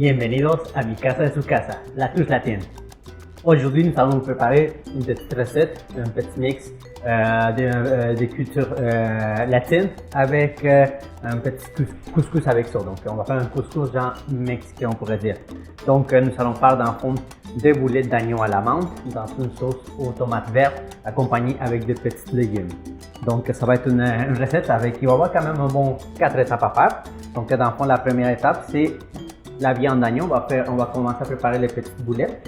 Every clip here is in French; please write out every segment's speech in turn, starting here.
Bienvenidos a mi casa de su casa, la touche latine. Aujourd'hui, nous allons vous préparer une petite recette, un petit mix de culture latine avec un petit couscous avec ça. Donc, on va faire un couscous genre mexicain, on pourrait dire. Donc, nous allons faire dans le fond des boulettes d'agneau à la menthe dans une sauce aux tomates vertes accompagnée avec des petits légumes. Donc, ça va être une recette avec, il va y avoir quand même un bon 4 étapes à faire. Donc, dans le fond, la première étape, c'est la viande d'agneau. On va commencer à préparer les petites boulettes.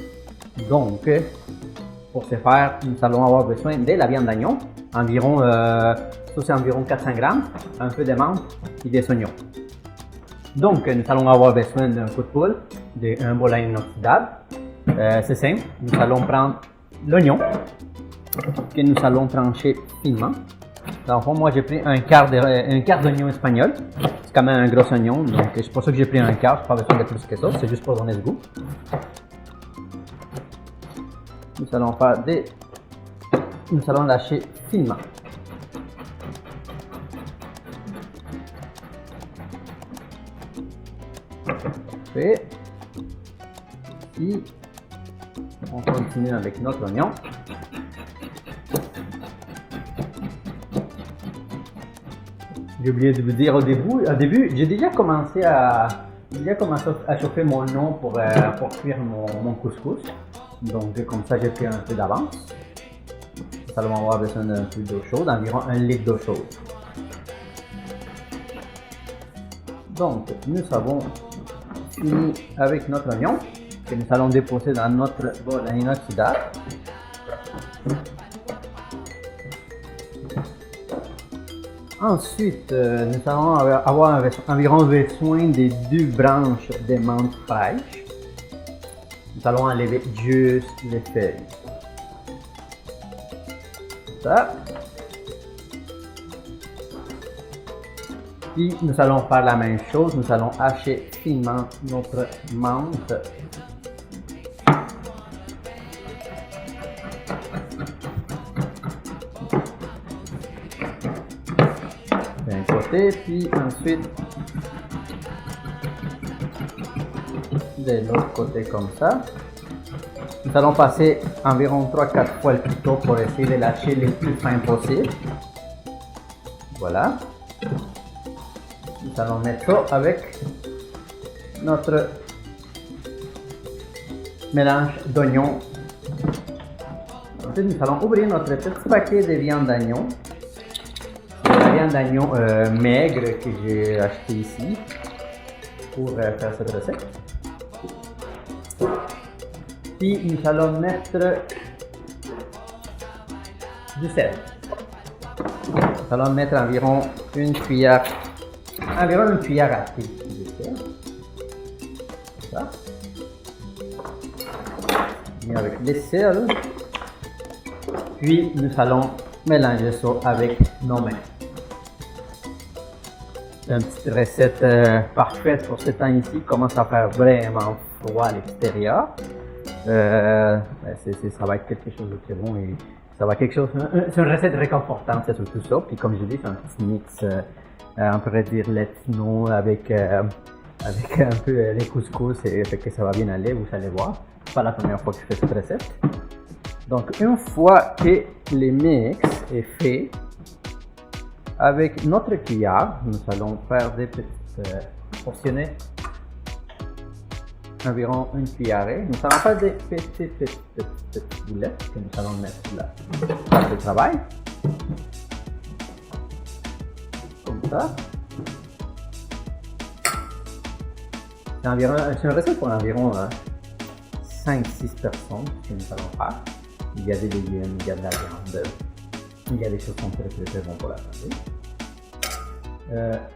Donc, pour ce faire, nous allons avoir besoin de la viande d'agneau, environ, ça c'est environ 400 grammes, un peu de menthe et des oignons. Donc, nous allons avoir besoin d'un coup de poule, d'un bol à inoxydable. C'est simple, nous allons prendre l'oignon que nous allons trancher finement. Dans le fond, moi j'ai pris un quart d'oignon espagnol. C'est quand même un gros oignon, donc c'est pour ça que j'ai pris un quart, je n'ai pas besoin de plus que ça, c'est juste pour donner le goût. Nous allons lâcher finement. Parfait. Ici, on continue avec notre oignon. J'ai oublié de vous dire au début, j'ai déjà commencé à chauffer mon eau pour cuire mon couscous. Donc comme ça j'ai pris un peu d'avance. Nous allons avoir besoin d'un peu d'eau chaude, environ 1 litre d'eau chaude. Donc nous avons fini avec notre oignon que nous allons déposer dans notre bol à inoxydable. Ensuite, nous allons avoir environ besoin de 2 branches de menthe fraîche. Nous allons enlever juste les feuilles. Ça. Puis nous allons faire la même chose. Nous allons hacher finement notre menthe. D'un côté, puis ensuite de l'autre côté comme ça. Nous allons passer environ 3-4 fois le couteau pour essayer de lâcher le plus fin possible. Voilà. Nous allons mettre ça avec notre mélange d'oignons. Ensuite, nous allons ouvrir notre petit paquet de viande d'agneau. C'est la viande d'agneau maigre que j'ai acheté ici pour faire cette recette. Puis nous allons mettre du sel. Nous allons mettre environ une cuillère à thé de sel. Ça. Et avec le sel. Puis nous allons mélanger ça avec nos mains. C'est une petite recette parfaite pour ce temps ici. Il commence à faire vraiment froid à l'extérieur. Ça va être quelque chose de très bon et ça va quelque chose. C'est une recette réconfortante, c'est surtout ça. Puis comme je dis, c'est un petit mix, on pourrait dire latino avec un peu les couscous et fait que ça va bien aller. Vous allez voir. C'est pas la première fois que je fais cette recette. Donc une fois que le mix est fait, avec notre cuillère, nous allons faire des petites portionner. Environ une cuillerée. Nous allons faire des petites boulettes que nous allons mettre là sur le travail. Comme ça. C'est une recette pour environ 5-6 personnes que nous allons faire. Il y a des légumes, il y a de la viande, il y a des choses qui sont très bonnes pour la santé.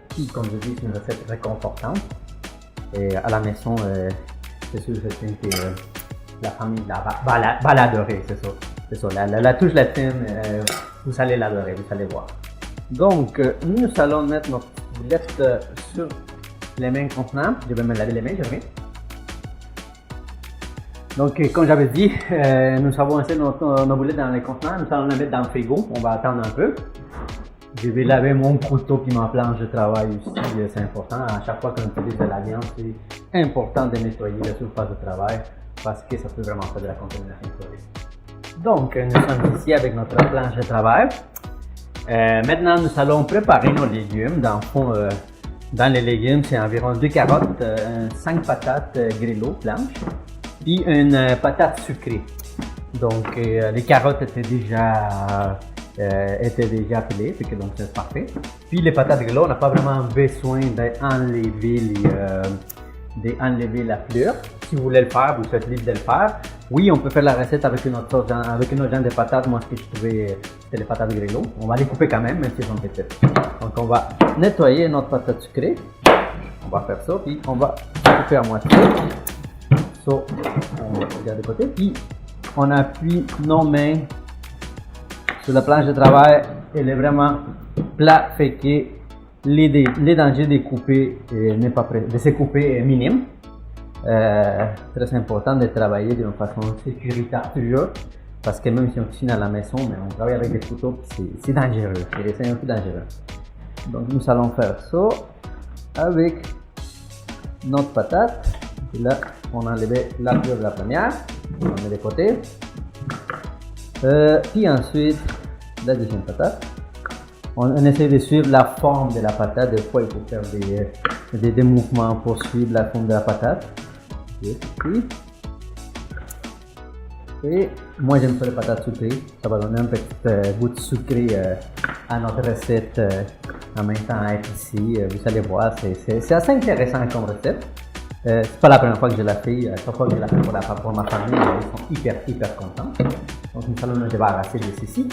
Puis comme je dis, c'est une recette réconfortante. Et à la maison, c'est sûr que la famille va l'adorer, c'est ça. La touche latine, vous allez l'adorer, vous allez voir. Donc, nous allons mettre notre boulette sur les mains contenants. Je vais me laver les mains, je reviens. Donc, comme j'avais dit, nous avons laissé nos boulettes dans les contenants. Nous allons les mettre dans le frigo. On va attendre un peu. Je vais laver mon couteau puis ma planche de travail aussi, c'est important. À chaque fois qu'on utilise de la viande, important de nettoyer la surface de travail parce que ça peut vraiment faire de la contamination solide. Donc, nous sommes ici avec notre planche de travail. Maintenant, nous allons préparer nos légumes. Dans le fond, dans les légumes, c'est environ 2 carottes, 5 patates grelot blanches, puis une patate sucrée. Donc, les carottes étaient déjà pelées, donc c'est parfait. Puis les patates grelot, on n'a pas vraiment besoin d'enlever la fleur. Si vous voulez le faire, vous êtes libre de le faire. Oui, on peut faire la recette avec une autre genre de patates. Moi, ce que je trouvais, c'était les patates grelot. On va les couper quand même si elles sont petites. Donc, on va nettoyer notre patate sucrée. On va faire ça, puis on va couper à moitié. So, on va regarder de côté. Puis, on appuie nos mains sur la planche de travail. Elle est vraiment plat, fait que les dangers de se couper est minime. Très important de travailler d'une façon sécuritaire toujours, parce que même si on cuisine à la maison, mais on travaille avec des couteaux, c'est dangereux, c'est un peu dangereux. Donc nous allons faire ça avec notre patate. Et là, on a enlevé la fleur de la première, on la met de côté. Puis ensuite, la deuxième patate. On essaie de suivre la forme de la patate. Des fois, il faut faire des mouvements pour suivre la forme de la patate. Et moi, j'aime ça les patates sucrées. Ça va donner un petit goût de sucré à notre recette en même temps à être ici. Vous allez voir, c'est assez intéressant comme recette. C'est pas la première fois que je la fais. Chaque fois que je la fais pour ma famille, ils sont hyper contents. Donc, nous allons nous débarrasser de ceci.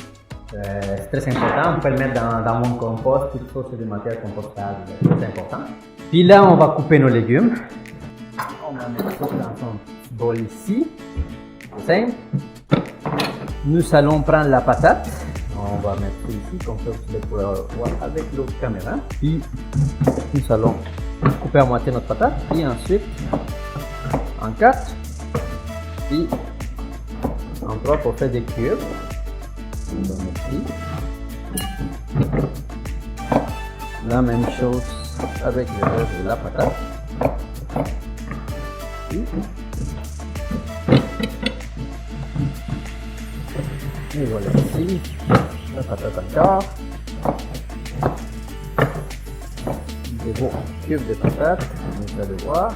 C'est très important, on peut le mettre dans mon compost, tout ça c'est des matières compostables, c'est important. Puis là, on va couper nos légumes. On va mettre ça dans son bol ici, c'est simple. Nous allons prendre la patate, on va mettre ça ici, comme ça vous pouvez voir avec l'autre caméra. Puis nous allons couper à moitié notre patate, puis ensuite en 4, puis en 3 pour faire des cubes. On va mettre ici. La même chose avec le reste de la patate. Et voilà ici la patate encore. Des beaux cubes de patates, vous allez voir.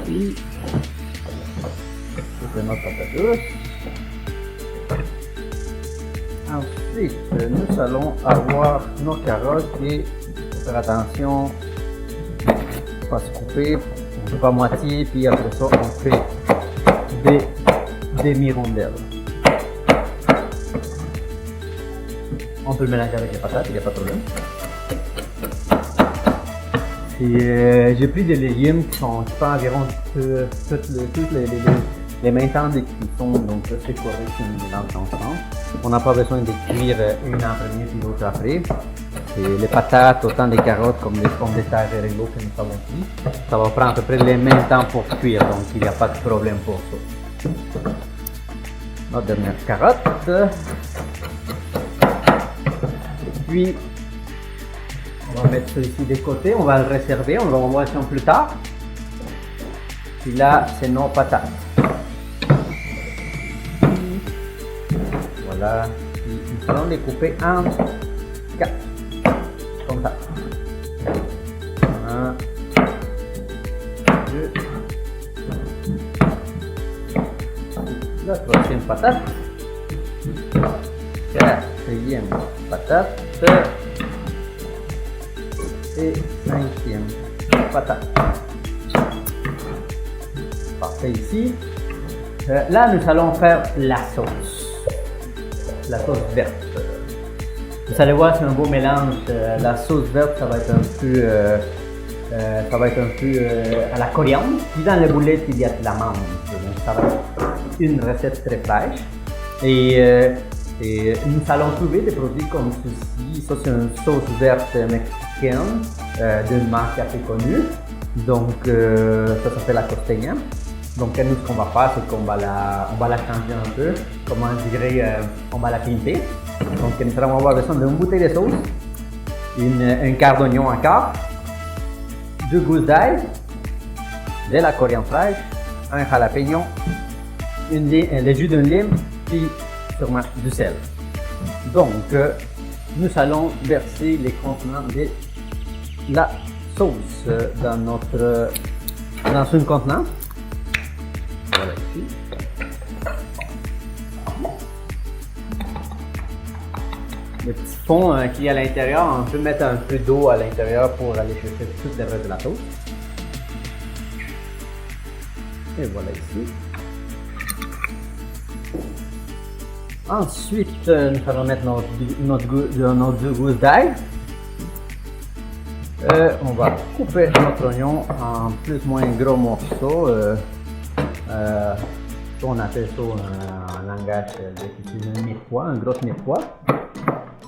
Et c'est notre patate douce. Ensuite, nous allons avoir nos carottes et faire attention, pas se couper, on coupe à moitié, puis après ça, on fait des demi-rondelles. On peut le mélanger avec les patates, il n'y a pas de problème. J'ai pris des légumes qui sont environ toutes les mêmes temps de cuisson, donc c'est correct si on les mélange ensemble. On n'a pas besoin de cuire une en premier puis l'autre après. Et les patates, autant des carottes comme les pommes de terre et l'eau que nous avons ici, ça va prendre à peu près les mêmes temps pour cuire, donc il n'y a pas de problème pour ça. Notre dernière carotte. Et puis, on va mettre celui-ci de côté, on va le réserver, on va en voir ça plus tard. Puis là, c'est nos patates. Voilà, puis nous allons les couper en 4, comme ça. 1, 2, la troisième patate, quatrième patate et cinquième patate. Parfait ici. Là, nous allons faire la sauce verte. Vous allez voir, c'est un beau mélange. La sauce verte, ça va être un peu à la coriandre. Puis dans les boulettes, il y a de la menthe. Donc ça va être une recette très fraîche. Et nous allons trouver des produits comme ceci. Ça, c'est une sauce verte mexicaine d'une marque assez connue. Donc ça s'appelle la costeña. Donc nous, ce qu'on va faire, c'est qu'on va la changer un peu. Comment je dirais, on va la pinter. Donc nous allons avoir besoin d'une bouteille de sauce. un quart d'oignon encore, 2 gousses d'ail, de la coriandre fraîche, un jalapeno, le jus d'une lime, puis sûrement du sel. Donc, nous allons verser les contenants de la sauce dans une contenant. Voilà ici. Le petit fond qui est à l'intérieur, on peut mettre un peu d'eau à l'intérieur pour aller chercher toute le reste de la sauce. Et voilà ici. Ensuite, nous allons mettre nos 2 gousses d'ail. On va couper notre oignon en plus ou moins gros morceaux. On appelle ça en langage de cuisine un mirepoix, un gros mirepoix.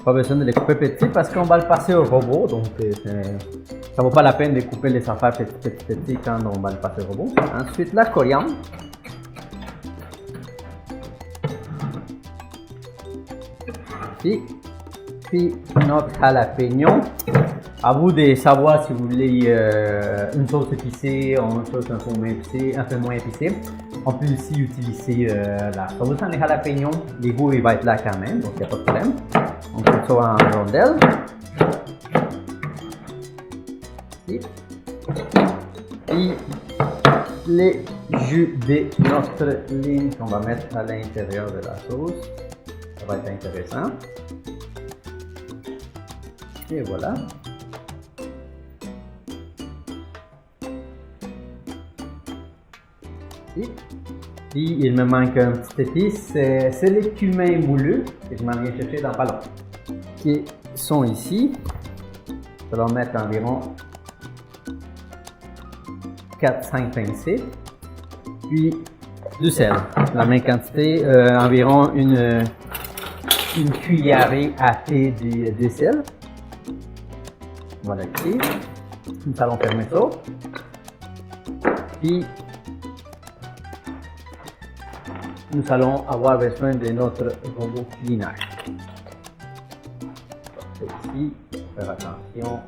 Pas besoin de les couper petits parce qu'on va le passer au robot. Donc, ça vaut pas la peine de couper les affaires petits quand on va le passer au robot. Ensuite, la coriandre. Puis notre jalapeno. À vous de savoir si vous voulez une sauce épicée ou une sauce un peu moins épicée. On peut aussi utiliser la sauce en jalapeno. Les goûts il va être là quand même, donc il n'y a pas de problème. On fait ça en rondelles. Puis les jus de notre lime qu'on va mettre à l'intérieur de la sauce. Ça va être intéressant. Et voilà. Puis il me manque un petit épice, c'est les cumins moulus que je m'en viens chercher dans pas longtemps. Qui sont ici. Je vais en mettre environ 4-5 pincées. Puis du sel. La même quantité, environ une cuillerée à thé de sel. Voilà ici. Nous allons fermer ça. Puis nous allons avoir besoin de notre robot culinaire. Ici, faire attention,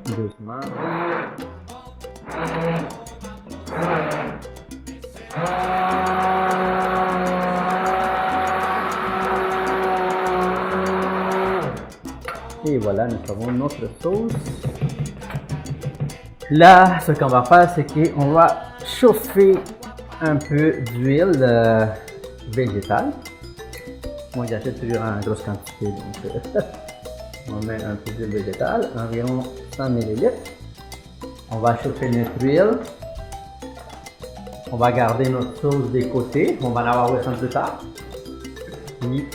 doucement. Et voilà, nous avons notre sauce. Là, ce qu'on va faire, c'est qu'on va chauffer un peu d'huile végétale. Moi, j'achète toujours en grosse quantité, donc on met un peu d'huile végétale, environ 100 ml. On va chauffer notre huile. On va garder notre sauce des côtés. On va en avoir besoin plus tard. Puis,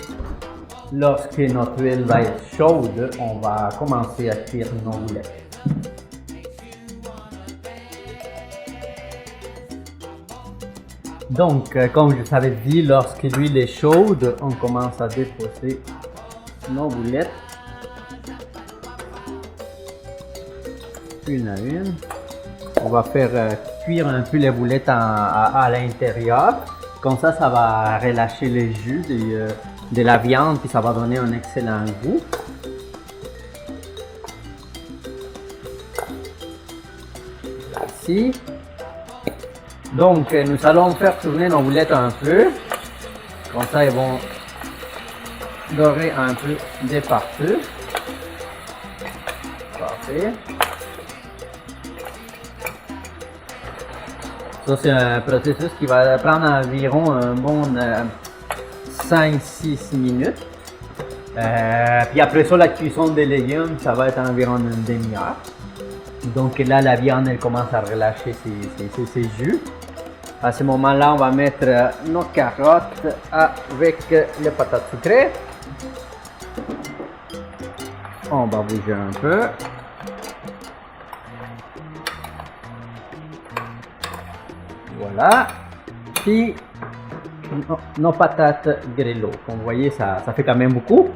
lorsque notre huile va être chaude, on va commencer à cuire nos boulettes. Donc, comme je vous avais dit, lorsque l'huile est chaude, on commence à déposer nos boulettes une à une. On va faire cuire un peu les boulettes à l'intérieur. Comme ça, ça va relâcher le jus de la viande puis ça va donner un excellent goût. Ici. Donc, nous allons faire tourner nos boulettes un peu. Comme ça, ils vont dorer un peu de partout. Parfait. Ça, c'est un processus qui va prendre environ un bon 5-6 minutes. Puis après ça, la cuisson des légumes, ça va être environ une demi-heure. Donc là, la viande, elle commence à relâcher ses jus. À ce moment-là, on va mettre nos carottes avec les patates sucrées. On va bouger un peu. Voilà. Puis nos patates grello. Comme vous voyez, ça fait quand même beaucoup.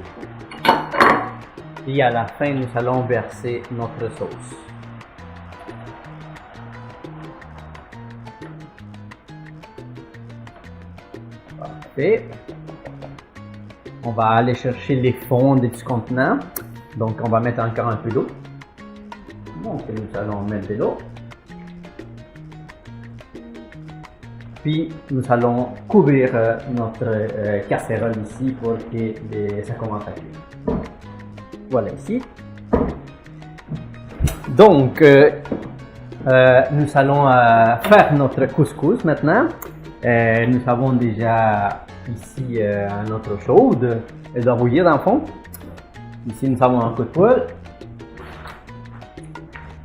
Et à la fin, nous allons verser notre sauce. Parfait. On va aller chercher les fonds du contenant. Donc on va mettre encore un peu d'eau. Donc nous allons mettre de l'eau. Puis nous allons couvrir notre casserole ici pour que ça commence à cuire. Voilà ici. Donc nous allons faire notre couscous maintenant. Nous avons déjà ici notre chaude, elle doit bouillir dans le fond. Ici nous avons un coup de poêle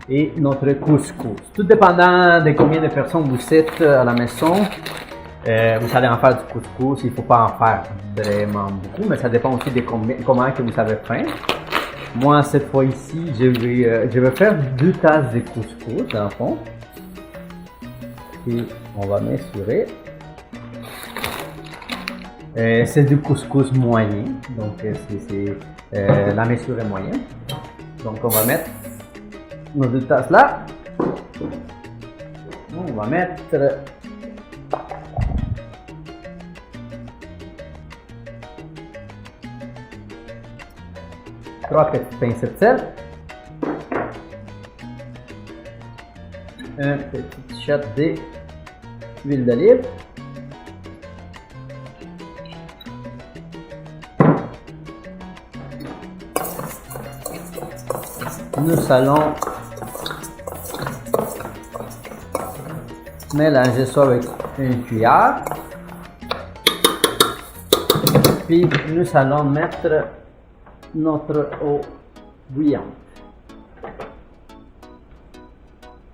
et notre couscous. Tout dépendant de combien de personnes vous êtes à la maison, vous allez en faire du couscous. Il ne faut pas en faire vraiment beaucoup, mais ça dépend aussi de comment que vous avez faim. Moi, cette fois ici, je vais faire 2 tasses de couscous dans le fond. Et on va mesurer. C'est du couscous moyen, donc la mesure est moyenne. Donc on va mettre nos 2 tasses là. On va mettre 3 petites pincées de sel, un petit shot d'huile d'olive, nous allons mélanger ça avec une cuillère, puis nous allons mettre notre eau bouillante,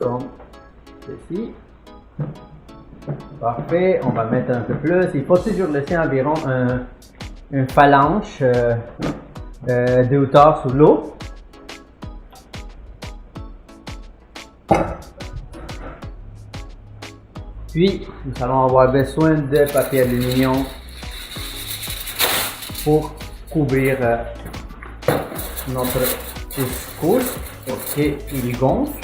comme ceci. Parfait, on va mettre un peu plus. Il faut toujours laisser environ une phalange de hauteur sous l'eau. Puis, nous allons avoir besoin de papier aluminium pour couvrir notre couscous pour qu'il gonfle.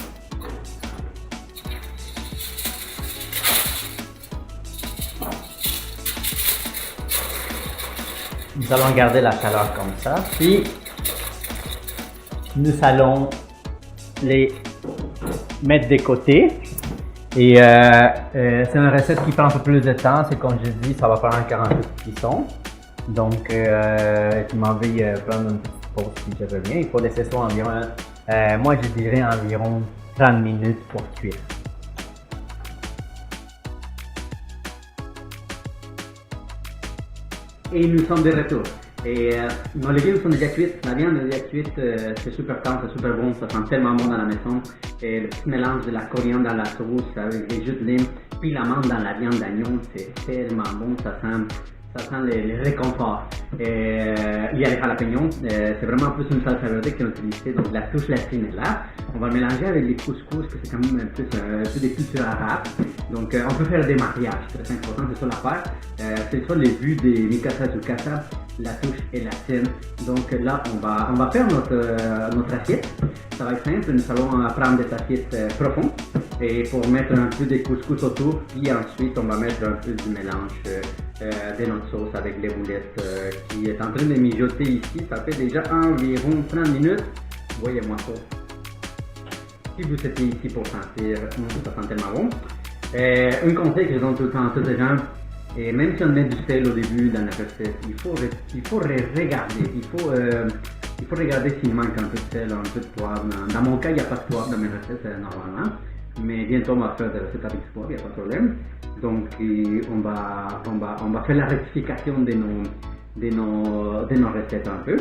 Nous allons garder la chaleur comme ça. Puis, nous allons les mettre de côté. Et c'est une recette qui prend un peu plus de temps. C'est comme je dis, ça va faire encore un peu de cuisson. Donc, tu m'en vais prendre une petite pause si je veux bien. Il faut laisser ça environ, moi je dirais environ 30 minutes pour cuire. Et nous sommes de retour. Et nos légumes sont déjà cuits, la viande est déjà cuite, c'est super tendre, c'est super bon, ça sent tellement bon dans la maison. Et le petit mélange de la coriandre dans la sauce avec les jus de lime, puis la menthe dans la viande d'agneau, c'est tellement bon, ça sent les réconforts. Et il y a les jalapeños, c'est vraiment plus une salsa verde qu'on utilise, donc la touche latine est là. On va le mélanger avec les couscous, que c'est quand même un peu des cultures arabes. Donc on peut faire des mariages, c'est très important, c'est ça l'affaire. C'est ça les vues des mi casa su casa, la touche est latine. Donc là on va faire notre assiette. Ça va être simple, nous allons prendre des assiettes profondes et pour mettre un peu de couscous autour, puis ensuite on va mettre un peu du mélange de notre sauce avec les boulettes qui est en train de mijoter ici. Ça fait déjà environ 30 minutes. Voyez-moi ça. Si vous étiez ici pour sentir, ça sent tellement bon. Un conseil que je donne tout le temps à tous les gens, et même si on met du sel au début dans la recette, il faut regarder. Il faut regarder s'il manque un peu de sel, un peu de poivre. Dans mon cas, il n'y a pas de poivre dans mes recettes normalement. Mais bientôt on va faire des recettes avec poivre, il n'y a pas de problème. Donc on va faire la rectification de nos recettes un peu.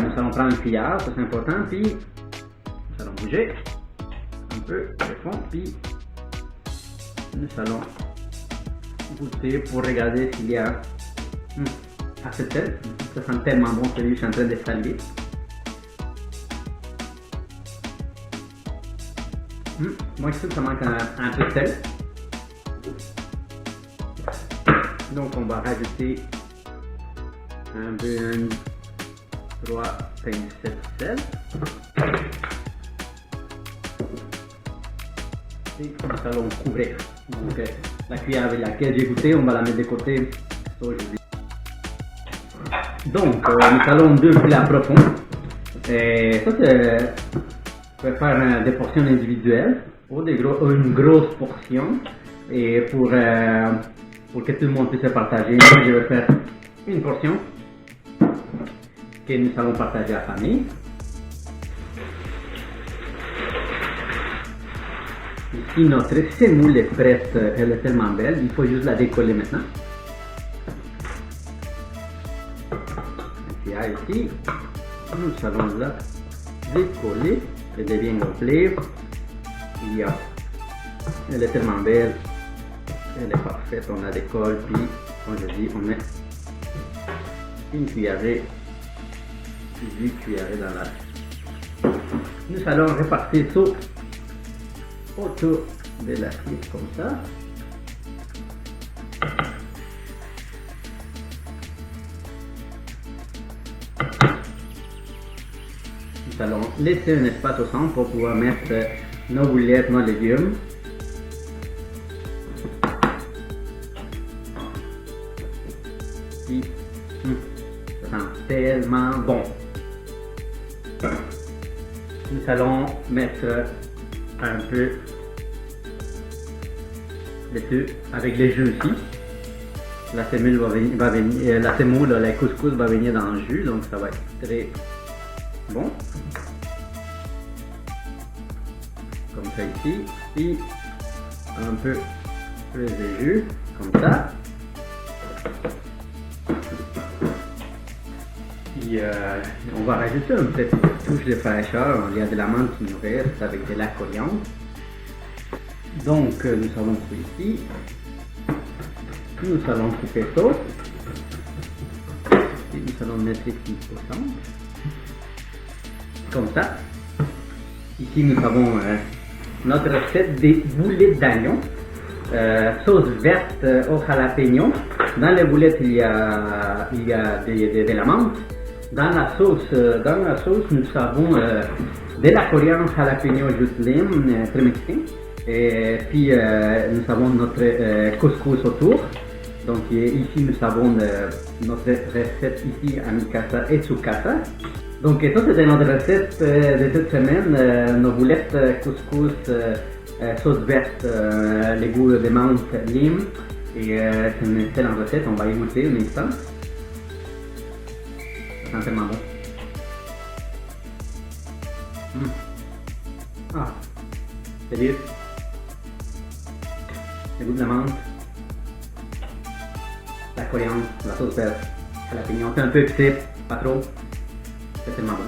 Nous allons prendre une cuillère, c'est important, puis nous allons bouger un peu le fond, puis nous allons goûter pour regarder s'il y a assez de sel. Ça sent tellement bon, celui que je suis en train de saler. Moi je trouve que ça manque un peu de sel. Donc on va rajouter un peu 3 pincées de sel. Et nous allons couvrir. Donc la cuillère avec laquelle j'ai goûté, on va la mettre de côté. Ça, je dis. Donc, nous allons deux plats profonds. Et ça, c'est... On peut faire des portions individuelles ou une grosse portion. Et pour que tout le monde puisse se partager, moi, je vais faire une portion que nous allons partager à la famille. Ici, notre semoule est prête, elle est tellement belle, il faut juste la décoller maintenant. Ici, nous allons la décoller, elle est bien complète. Elle est tellement belle, elle est parfaite, on la décolle, puis comme je dis, on met une cuillerée, puis 8 cuillerées dans la... Nous allons répartir tout autour de l'assiette comme ça. Nous allons laisser un espace au centre pour pouvoir mettre nos boulettes, nos légumes. Puis, ça sent tellement bon. Nous allons mettre un peu dessus avec les jus aussi. La semoule va venir, la semoule, la couscous va venir dans le jus, donc ça va être très bon. Comme ça ici, puis un peu plus de jus, comme ça. Puis on va rajouter une petite touche de fraîcheur. Il y a de la menthe qui nous reste avec de la coriandre. Donc nous allons couper ici. Nous allons couper ça. Et nous allons mettre ici au centre. Comme ça. Ici nous avons notre recette des boulettes d'agneau. Sauce verte au jalapeno. Dans les boulettes il y a de la menthe. Dans la sauce nous avons de la coriandre, jalapeno, jus de lime, très mexicain. Et puis nous avons notre couscous autour. Donc ici nous avons notre recette ici à mi casa et su casa. Donc ça c'était notre recette de cette semaine, nos boulettes couscous, sauce verte, les goûts de menthe, lime. Et c'est une excellente recette, on va y goûter un instant. Ça sent tellement bon. Ah, c'est bien. Le goût de la menthe, la coriandre, la sauce verte, la pignon, c'est un peu épicé, pas trop. C'est tellement bon.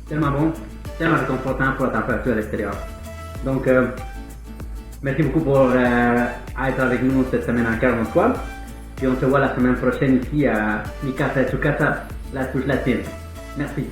Tellement bon, tellement réconfortant pour la température à l'extérieur. Donc, merci beaucoup pour être avec nous cette semaine encore une fois. Puis on se voit la semaine prochaine ici à Mi Casa et Su Casa, la touche latine. Merci.